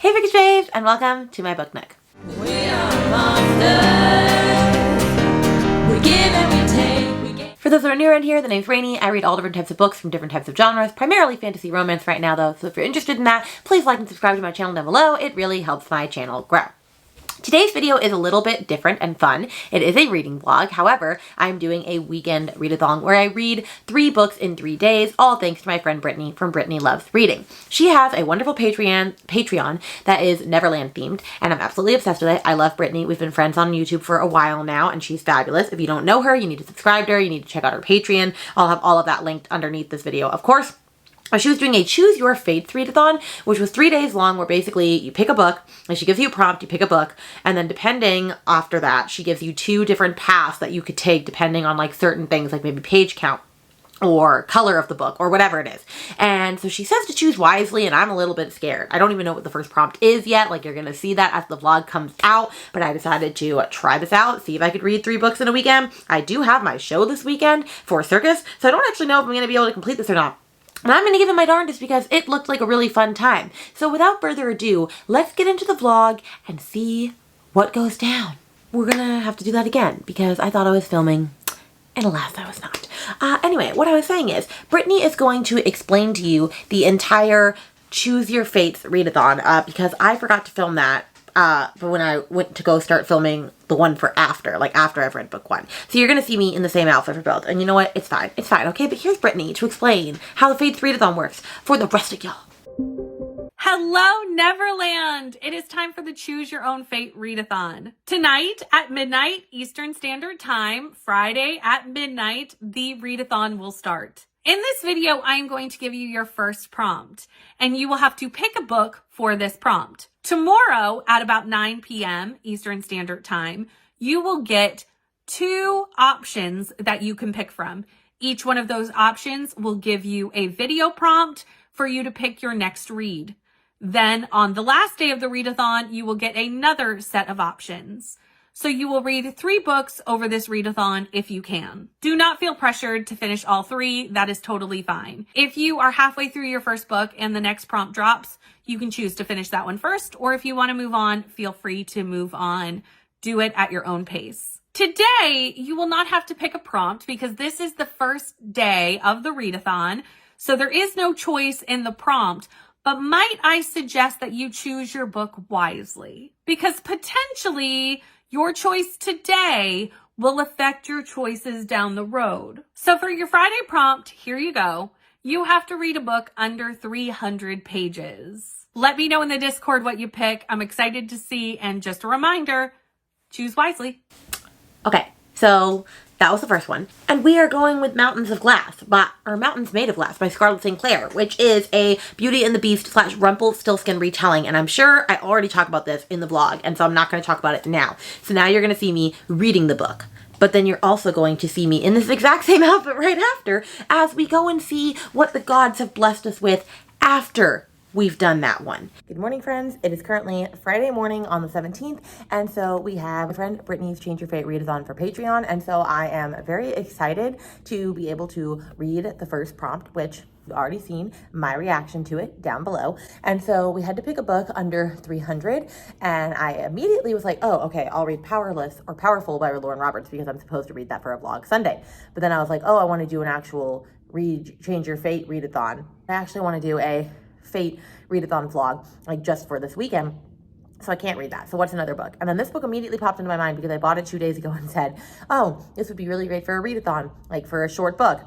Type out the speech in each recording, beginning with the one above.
Hey Bookish Babes, and welcome to my book nook. We are monsters. We give and we take. For those that are new around here, the name's Rainy. I read all different types of books from different types of genres, primarily fantasy romance right now though, so if you're interested in that, please like and subscribe to my channel down below. It really helps my channel grow. Today's video is a little bit different and fun. It is a reading vlog. However, I'm doing a weekend readathon where I read 3 books in 3 days, all thanks to my friend Brittany from Brittany Loves Reading. She has a wonderful Patreon that is Neverland themed, and I'm absolutely obsessed with it. I love Brittany. We've been friends on YouTube for a while now, and she's fabulous. If you don't know her, you need to subscribe to her. You need to check out her Patreon. I'll have all of that linked underneath this video, of course. She was doing a Choose Your Fate readathon, which was 3 days long, where basically you pick a book, and she gives you a prompt, you pick a book, and then depending after that, she gives you 2 different paths that you could take depending on like certain things, like maybe page count or color of the book or whatever it is. And so she says to choose wisely, and I'm a little bit scared. I don't even know what the first prompt is yet. Like, you're gonna see that as the vlog comes out, but I decided to try this out, see if I could read 3 books in a weekend. I do have my show this weekend for Circus, so I don't actually know if I'm gonna be able to complete this or not. And I'm going to give it my darndest because it looked like a really fun time. So without further ado, let's get into the vlog and see what goes down. We're going to have to do that again because I thought I was filming and alas, I was not. Anyway, what I was saying is Brittany is going to explain to you the entire Choose Your Fates readathon because I forgot to film that. But when I went to go start filming the one for after I've read book 1. So you're going to see me in the same outfit for both. And you know what? It's fine, okay? But here's Brittany to explain how the Fates readathon works for the rest of y'all. Hello, Neverland! It is time for the Choose Your Own Fate readathon. Tonight at midnight Eastern Standard Time, Friday at midnight, the readathon will start. In this video, I am going to give you your first prompt, and you will have to pick a book for this prompt. Tomorrow at about 9 p.m. Eastern Standard Time, you will get 2 options that you can pick from. Each one of those options will give you a video prompt for you to pick your next read. Then on the last day of the readathon, you will get another set of options. So you will read 3 books over this readathon if you can. Do not feel pressured to finish all 3. That is totally fine. If you are halfway through your first book and the next prompt drops, you can choose to finish that one first, or if you want to move on, feel free to move on. Do it at your own pace. Today, you will not have to pick a prompt because this is the first day of the readathon, so there is no choice in the prompt. But might I suggest that you choose your book wisely? Because potentially your choice today will affect your choices down the road. So for your Friday prompt, here you go. You have to read a book under 300 pages. Let me know in the Discord what you pick. I'm excited to see. And just a reminder, choose wisely. Okay, so that was the first one. And we are going with Mountains Made of Glass by Scarlett St. Clair, which is a Beauty and the Beast / Rumpelstiltskin retelling. And I'm sure I already talked about this in the vlog, and so I'm not going to talk about it now. So now you're going to see me reading the book. But then you're also going to see me in this exact same outfit right after as we go and see what the gods have blessed us with after we've done that one. Good morning, friends. It is currently Friday morning on the 17th, and so we have my friend Brittany's Change Your Fate readathon for Patreon, and so I am very excited to be able to read the first prompt, which you've already seen my reaction to it down below. And so we had to pick a book under 300, and I immediately was like, oh, okay, I'll read Powerless or Powerful by Lauren Roberts because I'm supposed to read that for a vlog Sunday. But then I was like, oh, I want to do an actual Change Your Fate readathon. I actually want to do a Fate readathon vlog like just for this weekend, so I can't read that. So what's another book? And then this book immediately popped into my mind because I bought it 2 days ago and said, oh, this would be really great for a readathon, like for a short book.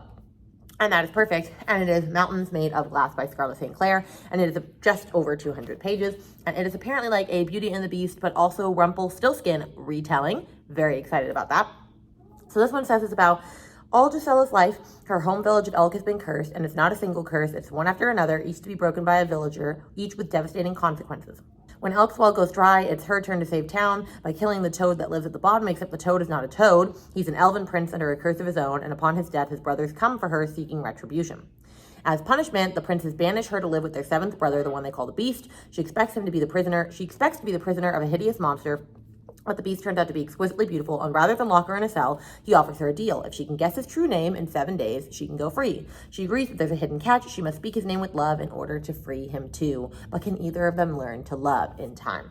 And that is perfect. And it is Mountains Made of Glass by Scarlett St. Clair, and it is just over 200 pages, and it is apparently like a Beauty and the Beast but also Rumpelstiltskin retelling. Very excited about that. So this one says it's about all Gisella's life. Her home village of Elk has been cursed, and it's not a single curse, it's one after another, each to be broken by a villager, each with devastating consequences. When Elk's well goes dry, it's her turn to save town by killing the toad that lives at the bottom, except the toad is not a toad. He's an elven prince under a curse of his own, and upon his death, his brothers come for her seeking retribution. As punishment, the princes banish her to live with their 7th brother, the one they call the Beast. She expects to be the prisoner of a hideous monster But the beast turns out to be exquisitely beautiful, and rather than lock her in a cell, he offers her a deal. If she can guess his true name in 7 days, she can go free. She agrees that there's a hidden catch. She must speak his name with love in order to free him too. But can either of them learn to love in time?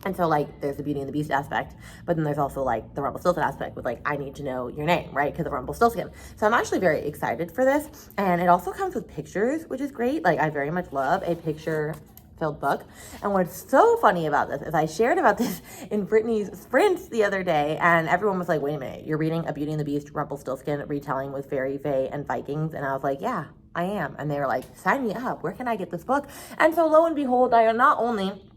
And so, like, there's the Beauty and the Beast aspect, but then there's also, like, the Rumpelstiltskin aspect with, like, I need to know your name, right? Because of Rumpelstiltskin. So I'm actually very excited for this. And it also comes with pictures, which is great. Like, I very much love a picture-filled book. And what's so funny about this is I shared about this in Brittany's sprints the other day, and everyone was like, wait a minute, you're reading a Beauty and the Beast Rumpelstiltskin retelling with fairy, fae, and Vikings? And I was like, yeah, I am. And they were like, sign me up. Where can I get this book? And so lo and behold, I not only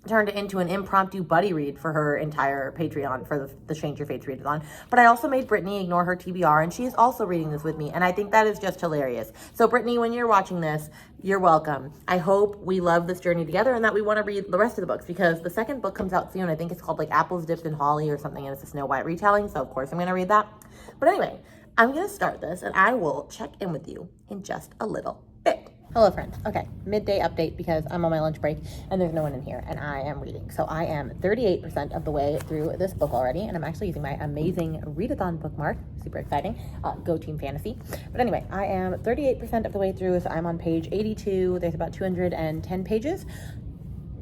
turned it into an impromptu buddy read for her entire Patreon for the Change Your Fates Readathon, but I also made Brittany ignore her TBR, and she is also reading this with me, and I think that is just hilarious. So Brittany, when you're watching this, you're welcome. I hope we love this journey together and that we want to read the rest of the books, because the second book comes out soon. I think it's called like Apples Dipped in Holly or something, and it's a Snow White retelling, so of course I'm going to read that. But anyway, I'm going to start this, and I will check in with you in just a little bit. Hello friends. Okay, midday update because I'm on my lunch break and there's no one in here and I am reading. So I am 38% of the way through this book already, and I'm actually using my amazing Readathon bookmark. Super exciting. Go Team Fantasy. But anyway, I am 38% of the way through, so I'm on page 82. There's about 210 pages.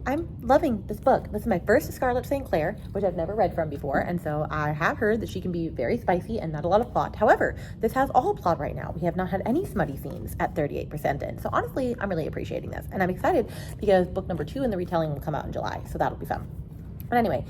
I'm loving this book. This is my first Scarlett St. Clair, which I've never read from before, and so I have heard that she can be very spicy and not a lot of plot. However, this has all plot right now. We have not had any smutty scenes at 38% in, so honestly, I'm really appreciating this, and I'm excited because book number 2 in the retelling will come out in July, so that'll be fun. But anyway,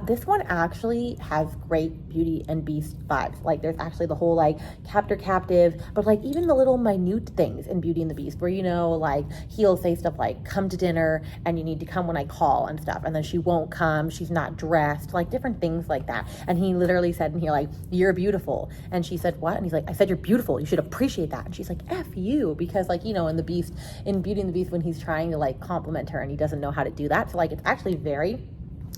this one actually has great Beauty and Beast vibes. Like, there's actually the whole, like, captive, but, like, even the little minute things in Beauty and the Beast where, you know, like, he'll say stuff like, come to dinner, and you need to come when I call and stuff, and then she won't come, she's not dressed, like, different things like that. And he literally said in here, like, you're beautiful. And she said, what? And he's like, I said you're beautiful, you should appreciate that. And she's like, F you, because, like, you know, in Beauty and the Beast, when he's trying to, like, compliment her and he doesn't know how to do that. So, like, it's actually very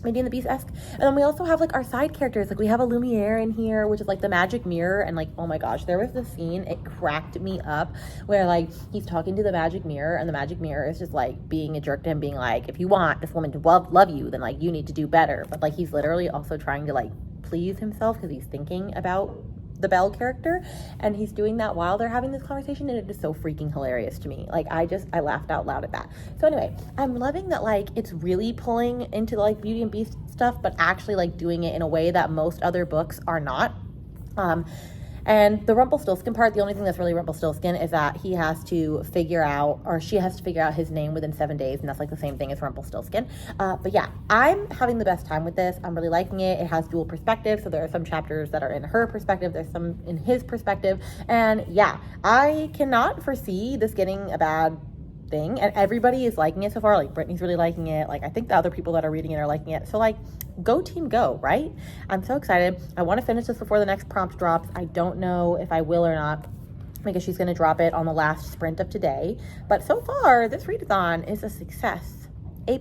Beauty and the Beast-esque. And then we also have, like, our side characters. Like, we have a Lumiere in here, which is, like, the magic mirror. And, like, oh my gosh, there was this scene, it cracked me up, where, like, he's talking to the magic mirror, and the magic mirror is just, like, being a jerk to him, being like, if you want this woman to love you, then, like, you need to do better. But, like, he's literally also trying to, like, please himself because he's thinking about the Belle character, and he's doing that while they're having this conversation, and it is so freaking hilarious to me. Like, I laughed out loud at that. So anyway, I'm loving that, like, it's really pulling into, like, Beauty and Beast stuff, but actually, like, doing it in a way that most other books are not. And the Rumpelstiltskin part, the only thing that's really Rumpelstiltskin is that he has to figure out, or she has to figure out his name within 7 days, and that's like the same thing as Rumpelstiltskin. But yeah, I'm having the best time with this. I'm really liking it. It has dual perspective, so there are some chapters that are in her perspective, there's some in his perspective, and yeah, I cannot foresee this getting a bad thing, and everybody is liking it so far. Like, Brittany's really liking it. Like, I think the other people that are reading it are liking it. So, like, go team go, right? I'm so excited. I want to finish this before the next prompt drops. I don't know if I will or not, because she's going to drop it on the last sprint of today. But so far, this readathon is a success. A++.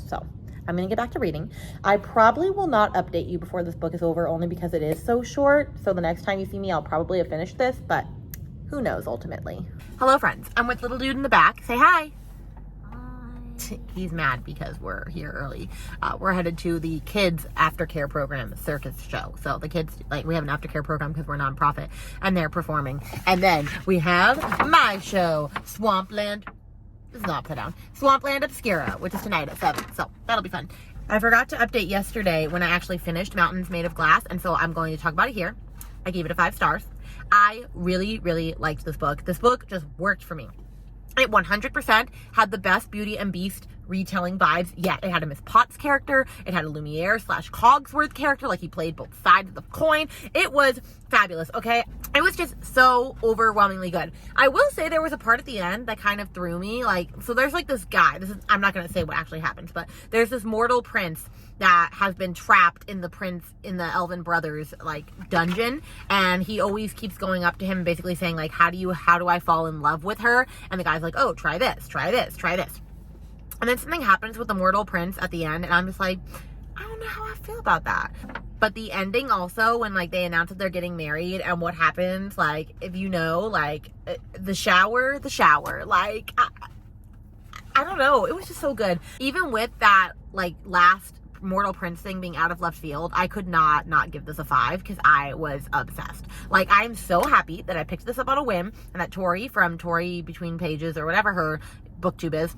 So I'm going to get back to reading. I probably will not update you before this book is over, only because it is so short. So the next time you see me, I'll probably have finished this, but who knows ultimately. Hello friends, I'm with little dude in the back. Say hi. Hi. He's mad because we're here early. We're headed to the kids aftercare program circus show. So the kids, like, we have an aftercare program because we're a nonprofit, and they're performing. And then we have my show, Swampland. This is not upside down. Swampland Obscura, which is tonight at 7. So that'll be fun. I forgot to update yesterday when I actually finished Mountains Made of Glass, and so I'm going to talk about it here. I gave it a 5 stars. I really, really liked this book. This book just worked for me. It 100% had the best Beauty and Beast retelling vibes yet. It had a Miss Potts character. It had a Lumiere / Cogsworth character. Like, he played both sides of the coin. It was fabulous, okay? It was just so overwhelmingly good. I will say there was a part at the end that kind of threw me. Like, so there's, like, this guy. I'm not going to say what actually happens, but there's this mortal prince that has been trapped in the Elven Brothers, like, dungeon, and he always keeps going up to him and basically saying, like, how do I fall in love with her? And the guy's like, oh, try this, try this, try this. And then something happens with the mortal prince at the end, and I'm just like, I don't know how I feel about that. But the ending also, when, like, they announce that they're getting married, and what happens, like, if you know, like, the shower, like, I don't know, it was just so good. Even with that, like, last Mortal Prince thing being out of left field, I could not give this a 5 because I was obsessed. Like, I'm so happy that I picked this up on a whim, and that Tori from Tori Between Pages or whatever her booktube is,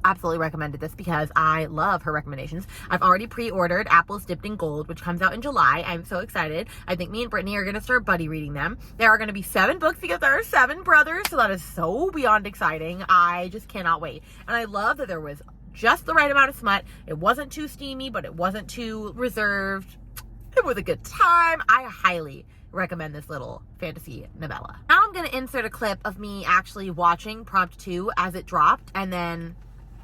absolutely recommended this because I love her recommendations. I've already pre-ordered Apples Dipped in Gold, which comes out in July. I'm so excited. I think me and Brittany are going to start buddy reading them. There are going to be 7 books because there are 7 brothers, so that is so beyond exciting. I just cannot wait. And I love that there was just the right amount of smut. It wasn't too steamy, but it wasn't too reserved. It was a good time. I highly recommend this little fantasy novella. Now I'm going to insert a clip of me actually watching prompt 2 as it dropped, and then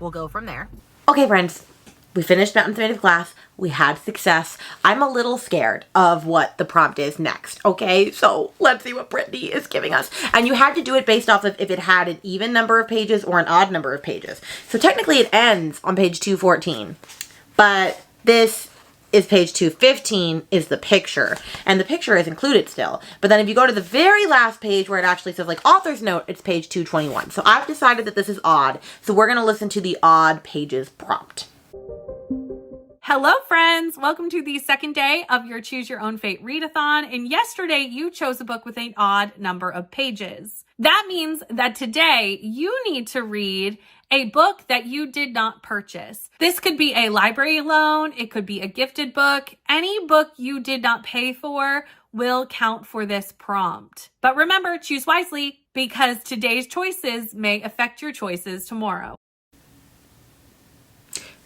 we'll go from there. Okay, friends, we finished Mountains Made of Glass. We had success. I'm a little scared of what the prompt is next, okay? So let's see what Brittany is giving us. And you had to do it based off of if it had an even number of pages or an odd number of pages. So technically it ends on page 214, but this is page 215 is the picture, and the picture is included still. But then if you go to the very last page where it actually says like author's note, it's page 221. So I've decided that this is odd. So we're going to listen to the odd pages prompt. Hello, friends. Welcome to the second day of your Choose Your Own Fate readathon. And yesterday you chose a book with an odd number of pages. That means that today you need to read a book that you did not purchase. This could be a library loan. It could be a gifted book. Any book you did not pay for will count for this prompt. But remember, choose wisely because today's choices may affect your choices tomorrow.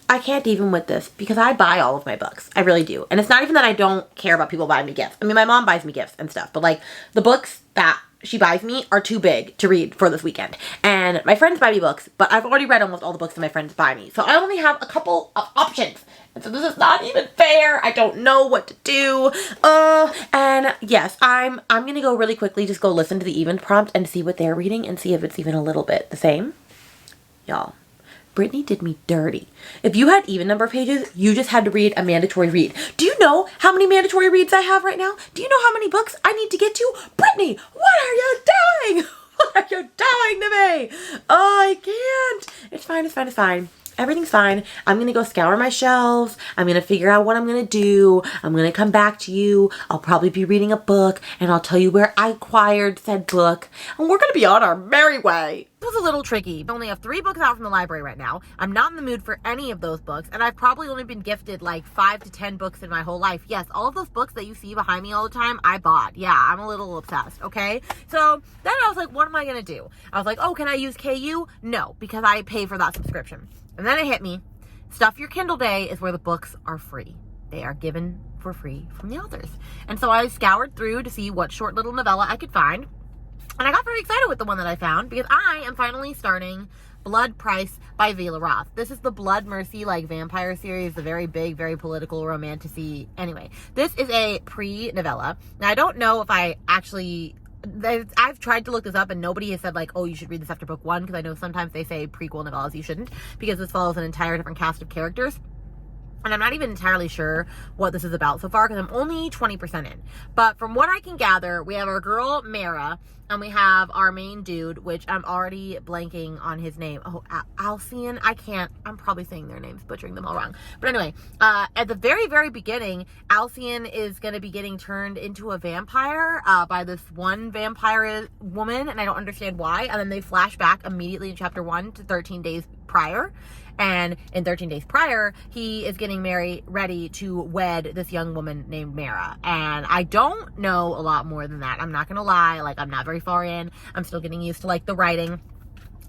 I can't even with this because I buy all of my books. I really do. And it's not even that I don't care about people buying me gifts. I mean, my mom buys me gifts and stuff, but like the books that she buys me are too big to read for this weekend. And my friends buy me books, but I've already read almost all the books that my friends buy me. So I only have a couple of options. And so this is not even fair. I don't know what to do. And yes, I'm going to go really quickly, just go listen to the even prompt and see what they're reading and see if it's even a little bit the same. Y'all, Brittany did me dirty. If you had even number of pages, you just had to read a mandatory read. Do you know how many mandatory reads I have right now? Do you know how many books I need to get to? Brittany, what are you doing? What are you doing to me? Oh, I can't. It's fine, it's fine, it's fine. Everything's fine. I'm going to go scour my shelves. I'm going to figure out what I'm going to do. I'm going to come back to you. I'll probably be reading a book and I'll tell you where I acquired said book. And we're going to be on our merry way. It was a little tricky. I only have 3 books out from the library right now. I'm not in the mood for any of those books. And I've probably only been gifted like 5 to 10 books in my whole life. Yes, all of those books that you see behind me all the time, I bought. Yeah, I'm a little obsessed, okay? So then I was like, what am I going to do? I was like, oh, can I use KU? No, because I pay for that subscription. And then it hit me. Stuff Your Kindle Day is where the books are free. They are given for free from the authors. And so I scoured through to see what short little novella I could find. And I got very excited with the one that I found because I am finally starting Blood Price by Vila Roth. This is the Blood Mercy like vampire series, the very big, very political, romantic-y. Anyway, this is a pre-novella. Now, I don't know if I actually... I've tried to look this up and nobody has said like, oh, you should read this after book 1, because I know sometimes they say prequel novellas you shouldn't, because this follows an entire different cast of characters. And I'm not even entirely sure what this is about so far because I'm only 20% in. But from what I can gather, we have our girl, Mara, and we have our main dude, which I'm already blanking on his name. Oh, Alcian? I can't. I'm probably saying their names, butchering them all wrong. But anyway, at the very, very beginning, Alcian is going to be getting turned into a vampire by this one vampire woman, and I don't understand why. And then they flash back immediately in chapter 1 to 13 days prior. And in 13 days prior, he is getting ready to wed this young woman named Mara. And I don't know a lot more than that. I'm not going to lie. Like, I'm not very far in. I'm still getting used to, like, the writing.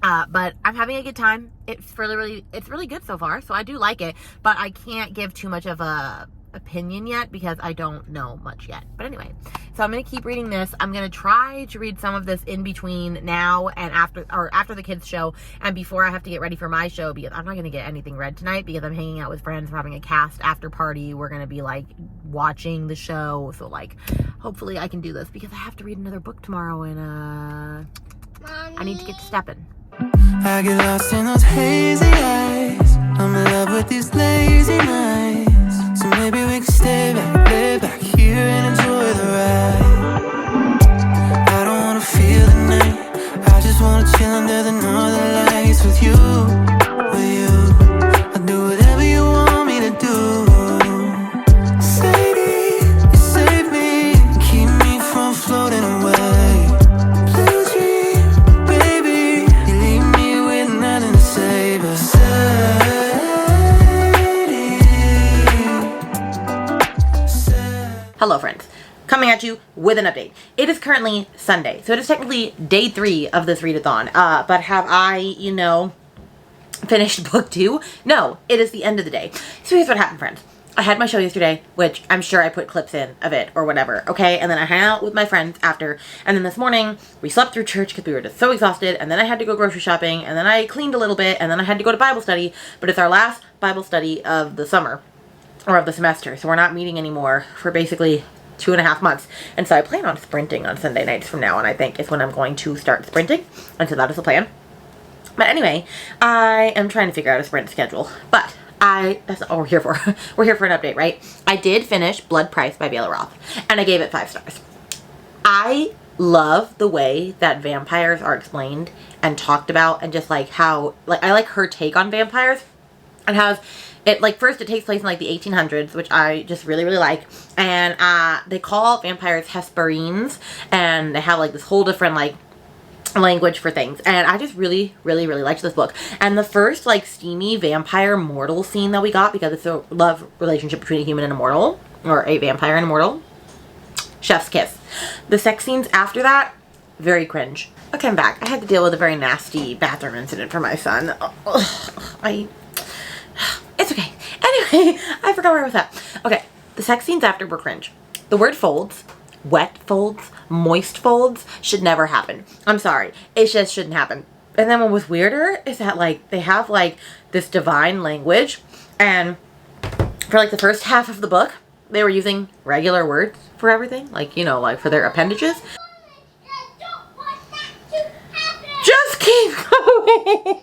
But I'm having a good time. It's really good so far. So I do like it. But I can't give too much of a opinion yet because I don't know much yet. But anyway, so I'm going to keep reading this. I'm going to try to read some of this in between now and after the kids show and before I have to get ready for my show, because I'm not going to get anything read tonight because I'm hanging out with friends. We're having a cast after party. We're going to be like watching the show. So like, hopefully I can do this because I have to read another book tomorrow and I need to get to stepping. I get lost in those hazy eyes. I'm in love with these lazy nights. So maybe we can stay back, lay back here and enjoy the ride. I don't wanna feel the night. I just wanna chill under the northern lights with you, with you. I'll do whatever you want me to at you with an update. It is currently Sunday, so it is technically day 3 of this readathon. But have I, you know, finished book 2? No, it is the end of the day. So here's what happened, friends. I had my show yesterday, which I'm sure I put clips in of it or whatever, okay? And then I hung out with my friends after. And then this morning, we slept through church because we were just so exhausted. And then I had to go grocery shopping. And then I cleaned a little bit. And then I had to go to Bible study. But it's our last Bible study of the summer, or of the semester. So we're not meeting anymore for basically 2.5 months. And so I plan on sprinting on Sunday nights from now on, I think, is when I'm going to start sprinting. And so that is the plan. But anyway, I am trying to figure out a sprint schedule. But that's not what we're here for. We're here for an update, right? I did finish Blood Price by Bela Roth, and I gave it 5 stars. I love the way that vampires are explained and talked about, and just like how, like, I like her take on vampires. And has it, like, first it takes place in like the 1800s, which I just really, really like. And they call vampires Hesperines, and they have like this whole different like language for things, and I just really, really, really liked this book. And the first like steamy vampire mortal scene that we got, because it's a love relationship between a human and a mortal, or a vampire and a mortal, chef's kiss. The sex scenes after that, very cringe. Okay, I'm back. I had to deal with a very nasty bathroom incident for my son. It's okay. Anyway, I forgot where I was at. Okay, the sex scenes after were cringe. The word folds, wet folds, moist folds should never happen. I'm sorry. It just shouldn't happen. And then what was weirder is that like they have like this divine language, and for like the first half of the book they were using regular words for everything, like, you know, like for their appendages. Just keep going.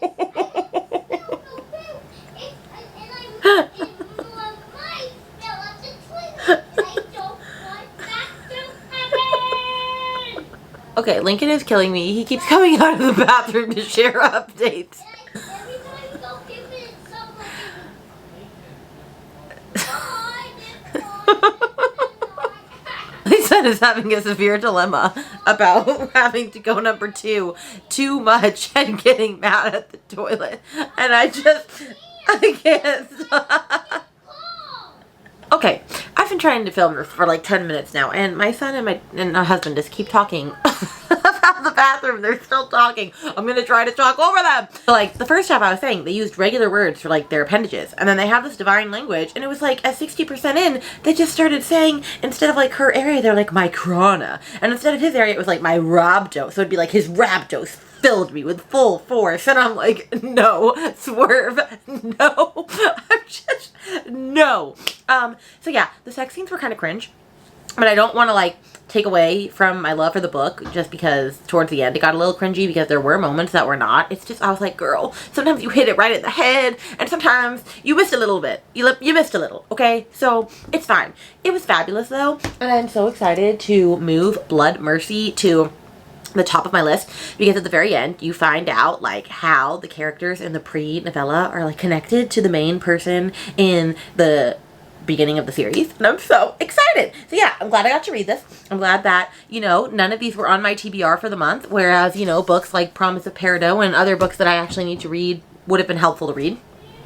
Okay, Lincoln is killing me. He keeps coming out of the bathroom to share updates. My son is having a severe dilemma about having to go number 2 too much and getting mad at the toilet. And I can't stop. Okay, I've been trying to film for like 10 minutes now, and my son and my husband just keep talking about the bathroom. They're still talking. I'm gonna try to talk over them. So, like, the first half I was saying, they used regular words for like their appendages, and then they have this divine language, and it was like at 60% in, they just started saying, instead of like her area, they're like my crana, and instead of his area, it was like my rhabdo. So it'd be like his rhabdos filled me with full force, and I'm like, no, swerve, no. I'm just, no. So yeah, the sex scenes were kind of cringe, but I don't want to like take away from my love for the book just because towards the end it got a little cringy, because there were moments that were not. It's just, I was like, girl, sometimes you hit it right at the head, and sometimes you missed a little bit. You missed a little, okay? So it's fine. It was fabulous though, and I'm so excited to move Blood Mercy to the top of my list, because at the very end you find out like how the characters in the pre-novella are like connected to the main person in the beginning of the series, and I'm so excited. So yeah, I'm glad I got to read this. I'm glad that, you know, none of these were on my TBR for the month, whereas, you know, books like Promise of Peridot and other books that I actually need to read would have been helpful to read.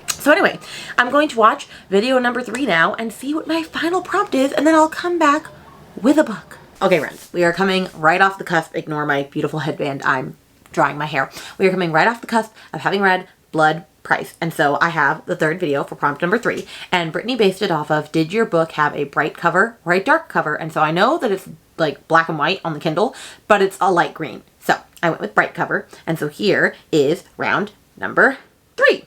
So anyway, I'm going to watch video number 3 now and see what my final prompt is, and then I'll come back with a book. Okay, friends, we are coming right off the cusp. Ignore my beautiful headband. I'm drying my hair. We are coming right off the cusp of having read Blood Price. And so I have the 3rd video for prompt number 3. And Brittany based it off of, did your book have a bright cover or a dark cover? And so I know that it's like black and white on the Kindle, but it's a light green. So I went with bright cover. And so here is round number 3.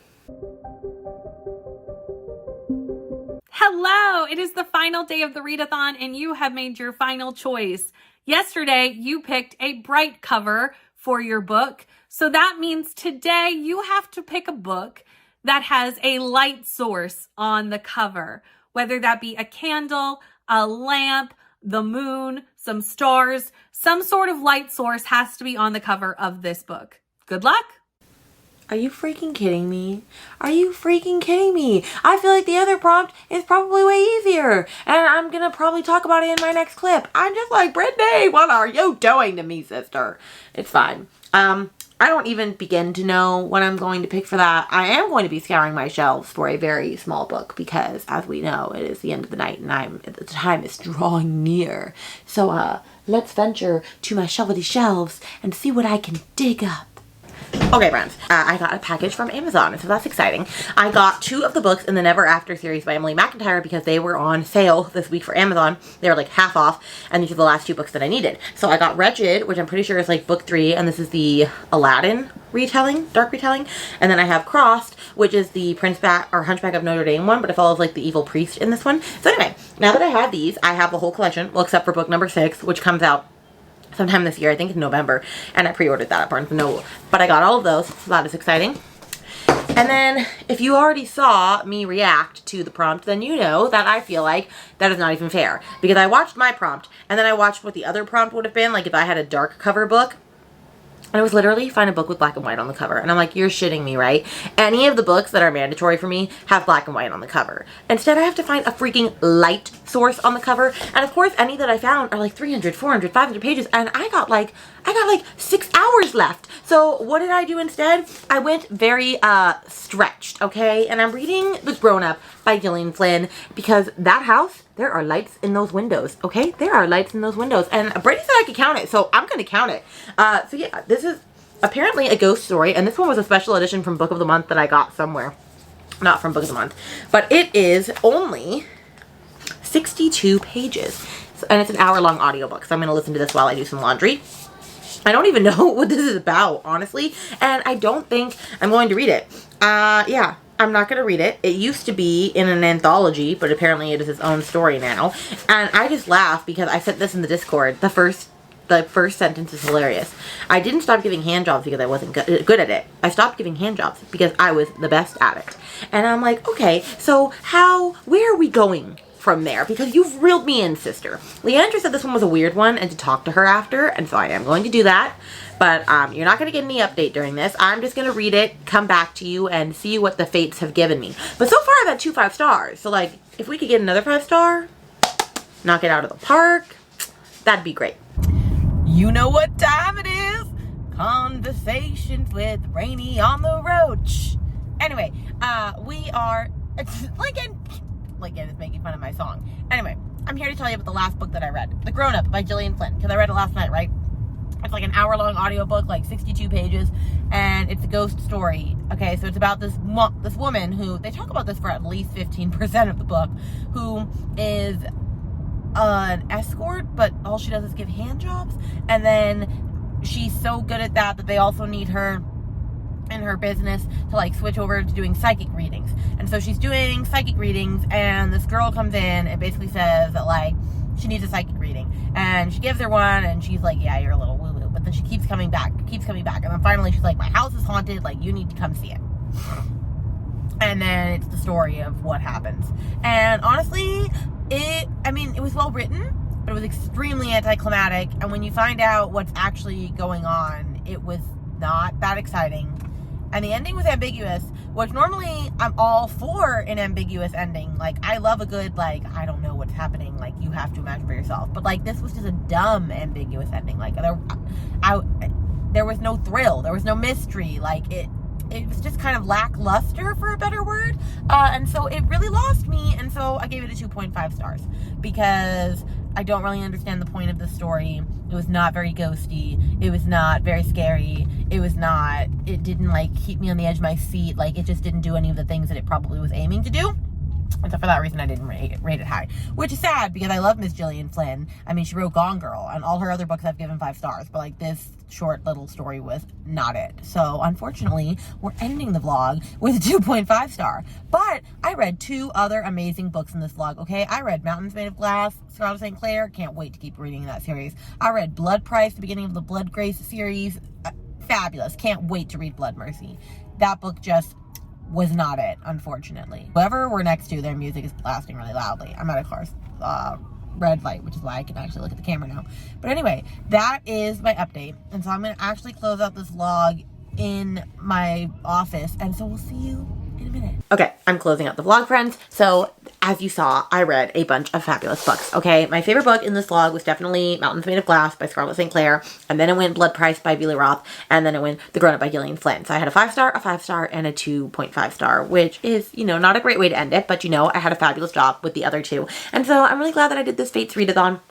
Hello, it is the final day of the readathon and you have made your final choice. Yesterday, you picked a bright cover for your book. So that means today you have to pick a book that has a light source on the cover, whether that be a candle, a lamp, the moon, some stars, some sort of light source has to be on the cover of this book. Good luck. Are you freaking kidding me? Are you freaking kidding me? I feel like the other prompt is probably way easier, and I'm gonna probably talk about it in my next clip. I'm just like, Brittany, what are you doing to me, sister? It's fine. I don't even begin to know what I'm going to pick for that. I am going to be scouring my shelves for a very small book because, as we know, it is the end of the night and the time is drawing near. So, let's venture to my shelvety shelves and see what I can dig up. Okay, friends, I got a package from Amazon, so that's exciting. I got 2 of the books in the Never After series by Emily McIntyre because they were on sale this week for Amazon. They were like half off, and these are the last 2 books that I needed. So I got Wretched, which I'm pretty sure is like book 3, and this is the Aladdin retelling, dark retelling. And then I have Crossed, which is the Hunchback of Notre Dame one, but it follows like the evil priest in this one. So anyway, now that I have these, I have the whole collection, well, except for book number 6, which comes out sometime this year, I think in November, and I pre-ordered that at Barnes & Noble. But I got all of those, so that is exciting. And then, if you already saw me react to the prompt, then you know that I feel like that is not even fair. Because I watched my prompt, and then I watched what the other prompt would have been, like if I had a dark cover book. And it was literally find a book with black and white on the cover. And I'm like, you're shitting me, right? Any of the books that are mandatory for me have black and white on the cover. Instead, I have to find a freaking light source on the cover. And of course, any that I found are like 300, 400, 500 pages. And I got like 6 hours left. So what did I do instead? I went very stretched, okay? And I'm reading The Grownup by Gillian Flynn because that house, there are lights in those windows, okay? There are lights in those windows. And Brittany said I could count it, so I'm going to count it. So yeah, this is apparently a ghost story. And this one was a special edition from Book of the Month that I got somewhere. Not from Book of the Month. But it is only 62 pages. And it's an hour-long audiobook, so I'm going to listen to this while I do some laundry. I don't even know what this is about, honestly. And I don't think I'm going to read it. Yeah. I'm not going to read it. It used to be in an anthology, but apparently it is its own story now. And I just laugh because I sent this in the Discord. The first sentence is hilarious. I didn't stop giving hand jobs because I wasn't good at it. I stopped giving hand jobs because I was the best at it. And I'm like, okay, so where are we going from there? Because you've reeled me in, sister. Leandra said this one was a weird one and to talk to her after, and so I am going to do that. But you're not going to get any update during this. I'm just going to read it, come back to you, and see what the fates have given me. But so far I've had 2 5 stars. So like, if we could get another 5 star, knock it out of the park, that'd be great. You know what time it is? Conversations with Rainy on the road. Shh. Anyway, we are... Lincoln is making fun of my song. Anyway, I'm here to tell you about the last book that I read. The Grownup by Gillian Flynn. Because I read it last night, right? It's like an hour-long audiobook, like 62 pages, and it's a ghost story. Okay, so it's about this woman who, they talk about this for at least 15% of the book, who is an escort, but all she does is give hand jobs, and then she's so good at that they also need her in her business to like switch over to doing psychic readings. And so she's doing psychic readings, and this girl comes in and basically says that like she needs a psychic reading, and she gives her one, and she's like, yeah, you're a little woo-woo, but then she keeps coming back, and then finally she's like, my house is haunted, like you need to come see it. And then it's the story of what happens. And honestly, it was well written, but it was extremely anticlimactic, and when you find out what's actually going on, it was not that exciting. And the ending was ambiguous, which normally I'm all for an ambiguous ending. Like, I love a good, like, I don't know what's happening, like, you have to imagine for yourself. But, like, this was just a dumb ambiguous ending. Like, there was no thrill. There was no mystery. Like, it was just kind of lackluster, for a better word. And so it really lost me. And so I gave it a 2.5 stars. Because I don't really understand the point of the story. It was not very ghosty. It was not very scary. It didn't like keep me on the edge of my seat. Like, it just didn't do any of the things that it probably was aiming to do. And so for that reason, I didn't rate it high. Which is sad, because I love Miss Gillian Flynn. I mean, she wrote Gone Girl, and all her other books I've given 5 stars. But like, this short little story was not it. So unfortunately, we're ending the vlog with a 2.5 star. But I read 2 other amazing books in this vlog, okay? I read Mountains Made of Glass, Scarlet St. Clair. Can't wait to keep reading that series. I read Blood Price, the beginning of the Blood Grace series. Fabulous. Can't wait to read Blood Mercy. That book just was not it, unfortunately. Whoever we're next to, their music is blasting really loudly. I'm at a car's red light, which is why I can actually look at the camera now. But anyway, that is my update. And so I'm going to actually close out this vlog in my office. And so we'll see you in a minute. Okay, I'm closing out the vlog, friends. So as you saw, I read a bunch of fabulous books, okay? My favorite book in this vlog was definitely Mountains Made of Glass by Scarlett St. Clair, and then it went Blood Price by Billy Roth, and then it went The Grownup by Gillian Flynn. So I had a 5-star, a 5-star, and a 2.5 star, which is, you know, not a great way to end it, but you know, I had a fabulous job with the other two. And so I'm really glad that I did this Fates Readathon.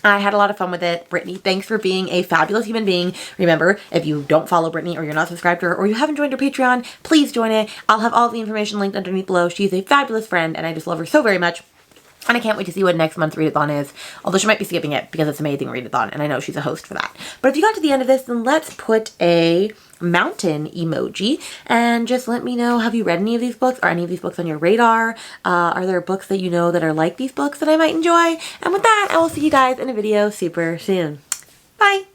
I had a lot of fun with it. Brittany, thanks for being a fabulous human being. Remember, if you don't follow Brittany or you're not subscribed to her or you haven't joined her Patreon, please join it. I'll have all the information linked underneath below. She's a fabulous friend and I just love her so very much. And I can't wait to see what next month's readathon is. Although she might be skipping it because it's Amazing Readathon and I know she's a host for that. But if you got to the end of this, then let's put a mountain emoji and just let me know, have you read any of these books? Are any of these books on your radar? Are there books that you know that are like these books that I might enjoy? And with that, I will see you guys in a video super soon. Bye!